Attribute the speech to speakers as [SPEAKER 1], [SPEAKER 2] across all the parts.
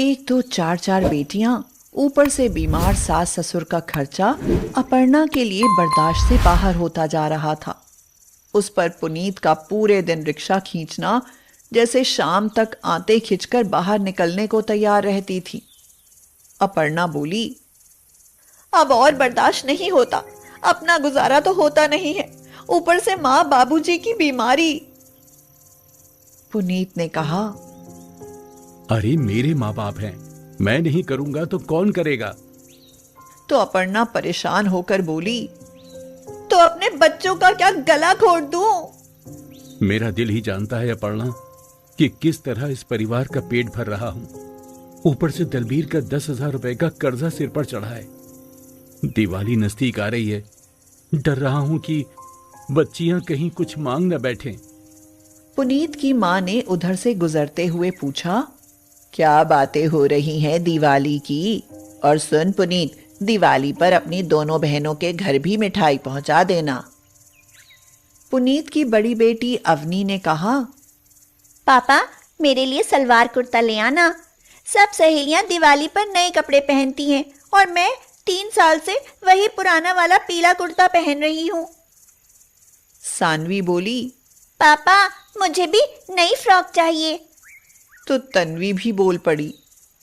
[SPEAKER 1] एक तो चार चार बेटियां, ऊपर से बीमार सास ससुर का खर्चा अपर्णा के लिए बर्दाश्त से बाहर होता जा रहा था। उस पर पुनीत का पूरे दिन रिक्शा खींचना जैसे शाम तक आते खिंचकर बाहर निकलने को तैयार रहती थी। अपर्णा बोली,
[SPEAKER 2] अब और बर्दाश्त नहीं होता, अपना गुजारा तो होता नहीं है, ऊपर से माँ बाबूजी की बीमारी।
[SPEAKER 1] पुनीत ने कहा,
[SPEAKER 3] अरे मेरे माँ बाप हैं, मैं नहीं करूंगा तो कौन करेगा?
[SPEAKER 1] तो अपर्णा परेशान होकर बोली,
[SPEAKER 2] तो अपने बच्चों का क्या गला घोट दूं?
[SPEAKER 3] मेरा दिल ही जानता है अपर्णा कि किस तरह इस परिवार का पेट भर रहा हूं। ऊपर से दलबीर का 10,000 रुपए का कर्जा सिर पर चढ़ा है। दिवाली नजदीक आ रही है, डर रहा हूं कि बच्चियां कहीं कुछ मांग न बैठें।
[SPEAKER 1] पुनीत की मां ने उधर से गुजरते हुए पूछा, क्या बातें हो रही हैं दिवाली की? और सुन पुनीत, दिवाली पर अपनी दोनों बहनों के घर भी मिठाई पहुंचा देना। पुनीत की बड़ी बेटी अवनी ने कहा,
[SPEAKER 4] पापा मेरे लिए सलवार कुर्ता ले आना। सब सहेलियां दिवाली पर नए कपड़े पहनती हैं और मैं 3 साल से वही पुराना वाला पीला कुर्ता पहन रही हूँ।
[SPEAKER 1] सानवी बोली,
[SPEAKER 4] पापा मुझे भी नई फ्रॉक चाहिए।
[SPEAKER 1] तो तन्वी भी बोल पड़ी,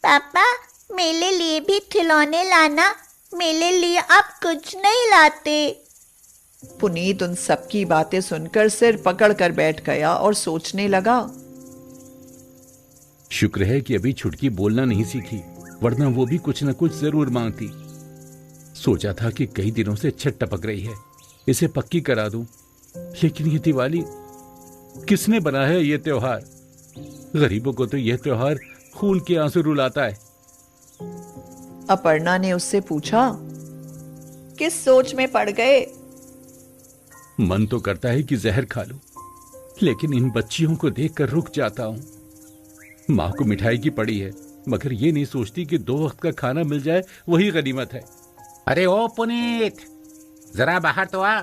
[SPEAKER 4] पापा मेरे लिए भी खिलौने लाना, मेरे लिए आप कुछ नहीं लाते।
[SPEAKER 1] पुनीत उन सबकी बातें सुनकर सिर पकड़कर बैठ गया और सोचने लगा,
[SPEAKER 3] शुक्र है कि अभी छुटकी बोलना नहीं सीखी, वरना वो भी कुछ न कुछ जरूर मांगती। सोचा था कि कई दिनों से छत टपक रही है, इसे पक्की करा दूं, लेकिन ये दिवाली किसने बनाया है? ये त्योहार गरीबों को तो यह त्योहार खून के आंसू रुलाता है।
[SPEAKER 1] अपर्णा ने उससे पूछा,
[SPEAKER 2] किस सोच में पड़ गए?
[SPEAKER 3] मन तो करता है कि जहर खा लूं, लेकिन इन बच्चियों को देखकर रुक जाता हूं। मां को मिठाई की पड़ी है, मगर ये नहीं सोचती कि 2 वक्त का खाना मिल जाए वही गनीमत है।
[SPEAKER 5] अरे ओ पुनीत, जरा बाहर तो आ।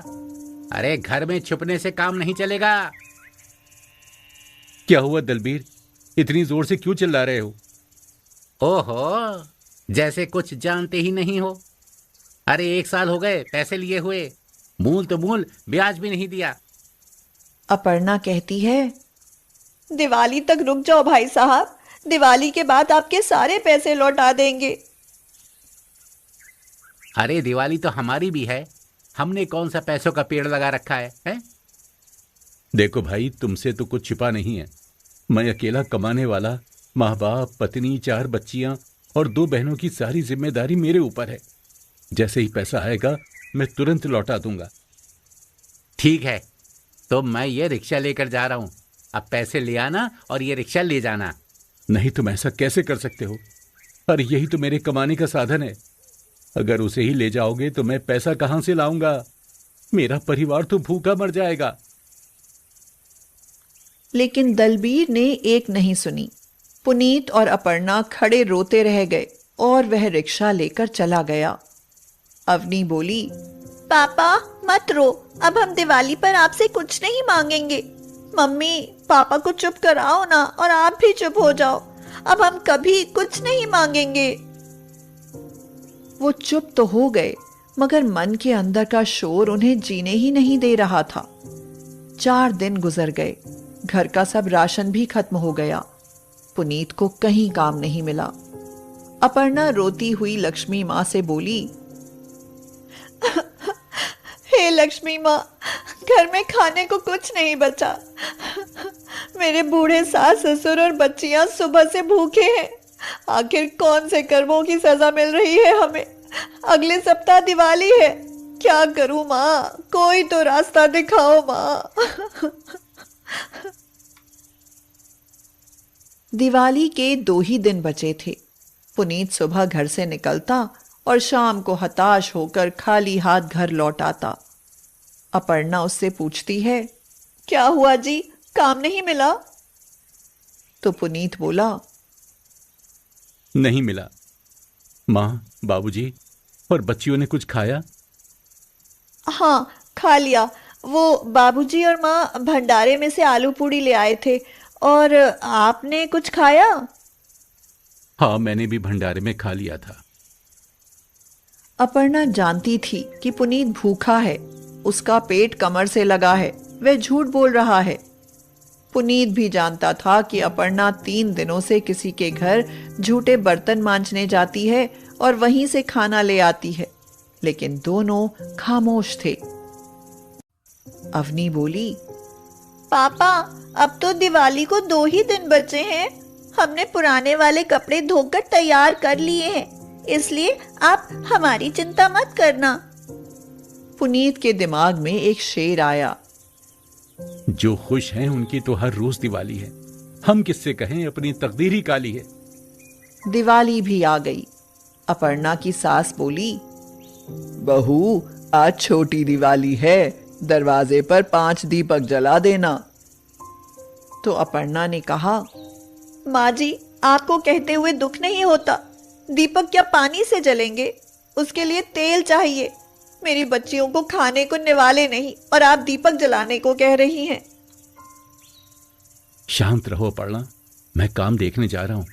[SPEAKER 5] अरे घर में छुपने से काम नहीं चलेगा।
[SPEAKER 3] क्या हुआ दलबीर, इतनी जोर से क्यों चिल्ला रहे हो?
[SPEAKER 5] ओहो, जैसे कुछ जानते ही नहीं हो। अरे 1 साल हो गए पैसे लिए हुए, मूल तो मूल, ब्याज भी नहीं दिया।
[SPEAKER 1] अपर्णा कहती है,
[SPEAKER 2] दिवाली तक रुक जाओ भाई साहब, दिवाली के बाद आपके सारे पैसे लौटा देंगे।
[SPEAKER 5] अरे दिवाली तो हमारी भी है, हमने कौन सा पैसों का पेड़ लगा रखा है?
[SPEAKER 3] देखो भाई, तुमसे तो कुछ छिपा नहीं है। मैं अकेला कमाने वाला, माँ बाप, पत्नी, 4 बच्चियां और 2 बहनों की सारी जिम्मेदारी मेरे ऊपर है। जैसे ही पैसा आएगा मैं तुरंत लौटा दूंगा।
[SPEAKER 5] ठीक है, तो मैं ये रिक्शा लेकर जा रहा हूं। अब पैसे ले आना और ये रिक्शा ले जाना।
[SPEAKER 3] नहीं, तुम ऐसा कैसे कर सकते हो? अरे यही तो मेरे कमाने का साधन है। अगर उसे ही ले जाओगे तो मैं पैसा कहां से लाऊंगा? मेरा परिवार तो भूखा मर जाएगा।
[SPEAKER 1] लेकिन दलबीर ने एक नहीं सुनी। पुनीत और अपर्णा खड़े रोते रह गए और वह रिक्शा लेकर चला गया। अवनी बोली,
[SPEAKER 2] पापा मत रो, अब हम दिवाली पर आपसे कुछ नहीं मांगेंगे। मम्मी पापा को चुप कराओ ना, और आप भी चुप हो जाओ। अब हम कभी कुछ नहीं मांगेंगे।
[SPEAKER 1] वो चुप तो हो गए, मगर मन के अंदर का शोर उन्हें जीने ही नहीं दे रहा था। 4 दिन गुजर गए, घर का सब राशन भी खत्म हो गया। पुनीत को कहीं काम नहीं मिला। अपर्णा रोती हुई लक्ष्मी माँ से बोली,
[SPEAKER 2] हे लक्ष्मी माँ, घर में खाने को कुछ नहीं बचा। मेरे बूढ़े सास ससुर और बच्चियां सुबह से भूखे हैं। आखिर कौन से कर्मों की सजा मिल रही है हमें? अगले सप्ताह दिवाली है, क्या करूं माँ? कोई तो रास्ता दिखाओ माँ।
[SPEAKER 1] दिवाली के 2 ही दिन बचे थे। पुनीत सुबह घर से निकलता और शाम को हताश होकर खाली हाथ घर लौट आता। अपर्णा उससे पूछती है,
[SPEAKER 2] क्या हुआ जी, काम नहीं मिला?
[SPEAKER 1] तो पुनीत बोला,
[SPEAKER 3] नहीं मिला। माँ, बाबूजी और बच्चियों ने कुछ खाया?
[SPEAKER 2] हाँ खा लिया। वो बाबूजी और माँ भंडारे में से आलू पूड़ी ले आए थे। और आपने कुछ खाया?
[SPEAKER 3] हाँ, मैंने भी भंडारे में खा लिया था।
[SPEAKER 1] अपर्णा जानती थी कि पुनीत भूखा है, उसका पेट कमर से लगा है, वह झूठ बोल रहा है। पुनीत भी जानता था कि अपर्णा 3 दिनों से किसी के घर झूठे बर्तन मांजने जाती है और वहीं से खाना ले आती है, लेकिन दोनों खामोश थे। अवनी बोली,
[SPEAKER 2] पापा, अब तो दिवाली को 2 ही दिन बचे हैं। हमने पुराने वाले कपड़े धोकर तैयार कर लिए हैं, इसलिए आप हमारी चिंता मत करना।
[SPEAKER 1] पुनीत के दिमाग में एक शेर आया,
[SPEAKER 3] जो खुश हैं उनकी तो हर रोज दिवाली है, हम किससे कहें, अपनी तकदीर ही काली है।
[SPEAKER 1] दिवाली भी आ गई। अपर्णा की सास बोली, बहू, आज छोटी दिवाली है, दरवाजे पर 5 दीपक जला देना। तो अपर्णा ने कहा,
[SPEAKER 2] माँ जी, आपको कहते हुए दुख नहीं होता। दीपक क्या पानी से जलेंगे? उसके लिए तेल चाहिए। मेरी बच्चियों को खाने को निवाले नहीं और आप दीपक जलाने को कह रही हैं।
[SPEAKER 3] शांत रहो अपर्णा, मैं काम देखने जा रहा हूं।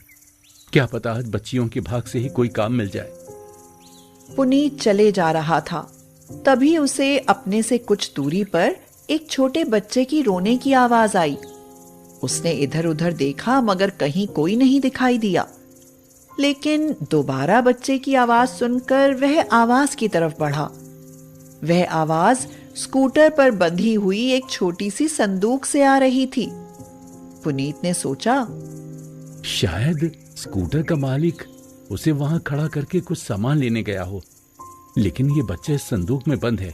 [SPEAKER 3] क्या पता आज बच्चियों के भाग से ही कोई काम मिल जाए।
[SPEAKER 1] पुनीत चले जा रहा था, तभी उसे अपने से कुछ दूरी पर एक छोटे बच्चे की रोने की आवाज आई। उसने इधर उधर देखा मगर कहीं कोई नहीं दिखाई दिया, लेकिन दोबारा बच्चे की आवाज सुनकर वह आवाज की तरफ बढ़ा। वह आवाज स्कूटर पर बंधी हुई एक छोटी सी संदूक से आ रही थी। पुनीत ने सोचा,
[SPEAKER 3] शायद स्कूटर का मालिक उसे वहां खड़ा करके कुछ सामान लेने गया हो, लेकिन ये बच्चा इस संदूक में बंद है।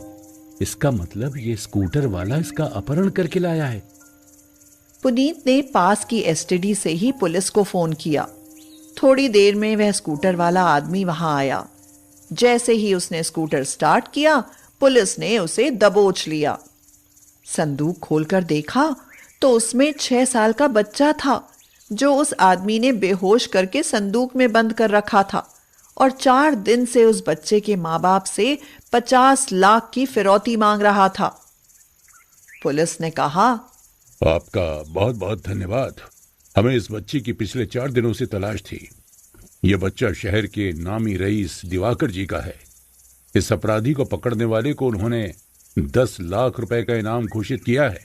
[SPEAKER 3] इसका मतलब ये स्कूटर वाला इसका अपहरण करके लाया है।
[SPEAKER 1] पुनीत ने पास की एसटीडी से ही पुलिस को फोन किया। थोड़ी देर में वह स्कूटर वाला आदमी वहां आया। जैसे ही उसने स्कूटर स्टार्ट किया, पुलिस ने उसे दबोच लिया। संदूक खोलकर देखा तो उसमें 6 साल का बच्चा था, जो उस आदमी ने बेहोश करके संदूक में बंद कर रखा था और 4 दिन से उस बच्चे के माँ बाप से 50 लाख की फिरौती मांग रहा था। पुलिस ने कहा,
[SPEAKER 3] आपका बहुत बहुत धन्यवाद। हमें इस बच्चे की पिछले 4 दिनों से तलाश थी। यह बच्चा शहर के नामी रईस दिवाकर जी का है। इस अपराधी को पकड़ने वाले को उन्होंने 10 लाख रुपए का इनाम घोषित किया है।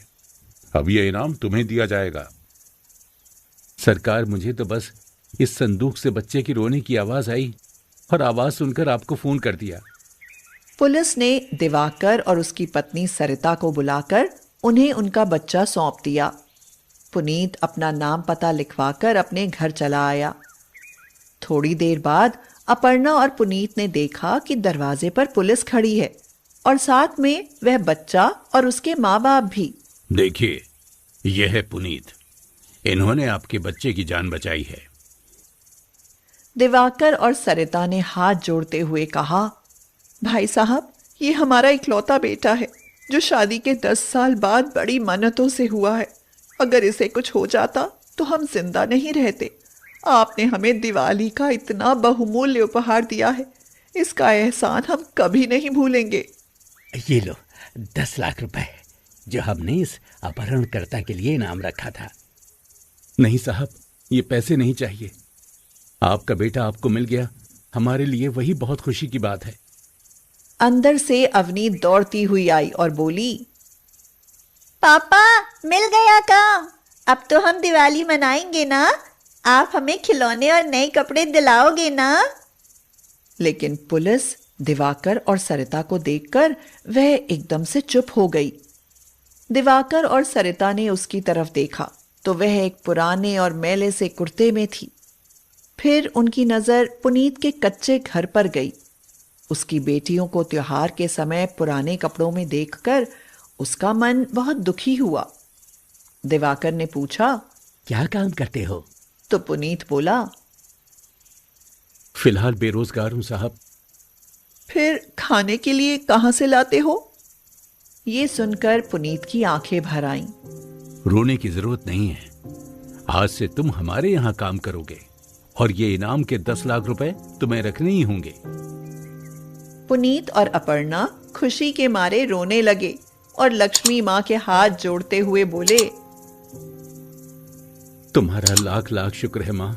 [SPEAKER 3] अब यह इनाम तुम्हें दिया जाएगा। सरकार, मुझे तो बस इस संदूक से बच्चे की रोने की आवाज आई और आवाज सुनकर आपको फोन कर दिया।
[SPEAKER 1] पुलिस ने दिवाकर और उसकी पत्नी सरिता को बुलाकर उन्हें उनका बच्चा सौंप दिया। पुनीत अपना नाम पता लिखवाकर अपने घर चला आया। थोड़ी देर बाद अपर्णा और पुनीत ने देखा कि दरवाजे पर पुलिस खड़ी है और साथ में वह बच्चा और उसके माँ बाप भी।
[SPEAKER 3] देखिए, यह है पुनीत। इन्होंने आपके बच्चे की जान बचाई है।
[SPEAKER 1] दिवाकर और सरिता ने हाथ जोड़ते हुए कहा, भाई साहब, ये हमारा इकलौता बेटा है जो शादी के 10 साल बाद बड़ी मन्नतों से हुआ है। अगर इसे कुछ हो जाता तो हम जिंदा नहीं रहते। आपने हमें दिवाली का इतना बहुमूल्य उपहार दिया है, इसका एहसान हम कभी नहीं भूलेंगे।
[SPEAKER 5] ये लो 10 लाख रुपए जो हमने इस अपहरणकर्ता के लिए इनाम रखा था।
[SPEAKER 3] नहीं साहब, ये पैसे नहीं चाहिए। आपका बेटा आपको मिल गया, हमारे लिए वही बहुत खुशी की बात है।
[SPEAKER 1] अंदर से अवनी दौड़ती हुई आई और बोली,
[SPEAKER 4] पापा, मिल गया काम। अब तो हम दिवाली मनाएंगे ना? आप हमें खिलौने और नए कपड़े दिलाओगे ना?
[SPEAKER 1] लेकिन पुलिस दिवाकर और सरिता को देखकर वह एकदम से चुप हो गई। दिवाकर और सरिता ने उसकी तरफ देखा तो वह एक पुराने और मैले से कुर्ते में थी। फिर उनकी नजर पुनीत के कच्चे घर पर गई। उसकी बेटियों को त्योहार के समय पुराने कपड़ों में देखकर उसका मन बहुत दुखी हुआ। दिवाकर ने पूछा,
[SPEAKER 5] क्या काम करते हो?
[SPEAKER 1] तो पुनीत बोला,
[SPEAKER 3] फिलहाल बेरोजगार हूं साहब।
[SPEAKER 1] फिर खाने के लिए कहां से लाते हो? ये सुनकर पुनीत की आंखें भर आईं।
[SPEAKER 3] रोने की जरूरत नहीं है। आज से तुम हमारे यहां काम करोगे और ये इनाम के 10 लाख रुपए तुम्हें रखने ही होंगे।
[SPEAKER 1] पुनीत और अपर्णा खुशी के मारे रोने लगे और लक्ष्मी माँ के हाथ जोड़ते हुए बोले,
[SPEAKER 3] तुम्हारा लाख लाख शुक्र है माँ।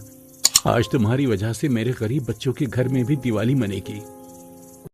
[SPEAKER 3] आज तुम्हारी वजह से मेरे गरीब बच्चों के घर में भी दिवाली मनेगी।